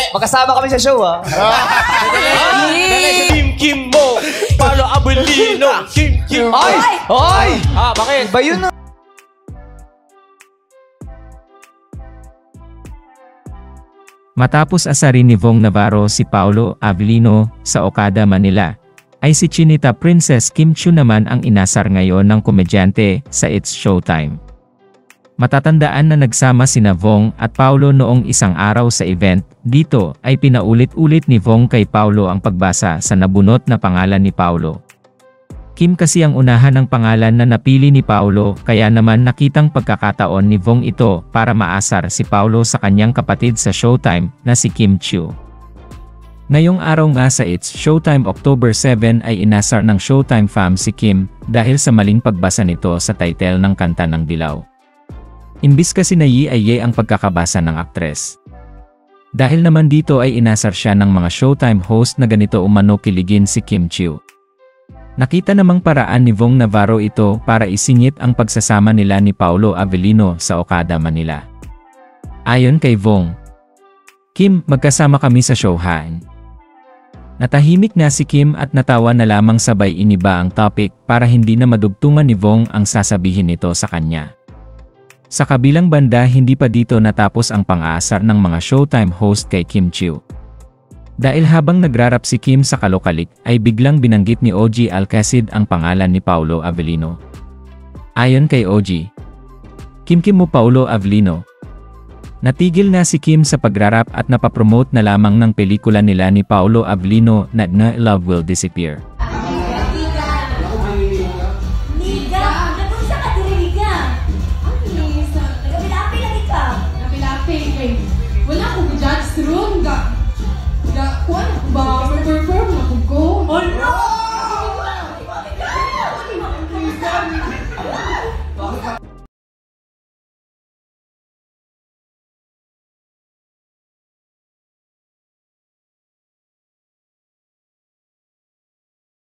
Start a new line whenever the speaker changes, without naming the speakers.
Magkasama kami sa show, ah.
Kim mo, Paolo Avellino. Kim.
Ay!
Bakit?
Iba yun, ah.
Matapos asarin ni Vong Navarro si Paolo Avellino sa Okada, Manila, ay si Chinita Princess Kim Chiu naman ang inasar ngayon ng komedyante sa It's Showtime. Matatandaan na nagsama sina Vong at Paolo noong isang araw sa event. Dito ay pinaulit-ulit ni Vong kay Paolo ang pagbasa sa nabunot na pangalan ni Paolo. Kim kasi ang unahan ng pangalan na napili ni Paolo, kaya naman nakitang pagkakataon ni Vong ito para maasar si Paolo sa kanyang kapatid sa Showtime na si Kim Chiu. Ngayong araw nga sa It's Showtime October 7 ay inasar ng Showtime fam si Kim dahil sa maling pagbasa nito sa title ng kanta ng Dilaw. Imbis kasi na yi ang pagkakabasa ng aktres. Dahil naman dito ay inasar siya ng mga Showtime host na ganito umano kiligin si Kim Chiu. Nakita namang paraan ni Vong Navarro ito para isingit ang pagsasama nila ni Paolo Avellino sa Okada, Manila. Ayon kay Vong, "Kim, magkasama kami sa showhan." Natahimik na si Kim at natawa na lamang sabay iniba ang topic para hindi na madugtungan ni Vong ang sasabihin nito sa kanya. Sa kabilang banda, hindi pa dito natapos ang pang-aasar ng mga Showtime host kay Kim Chiu. Dahil habang nagrarap si Kim sa Kalokalik ay biglang binanggit ni OG Alcacid ang pangalan ni Paolo Avellino. Ayon kay OG, "Kim mo Paolo Avellino." Natigil na si Kim sa pagrarap at napapromote na lamang ng pelikula nila ni Paolo Avellino na Love Will Disappear.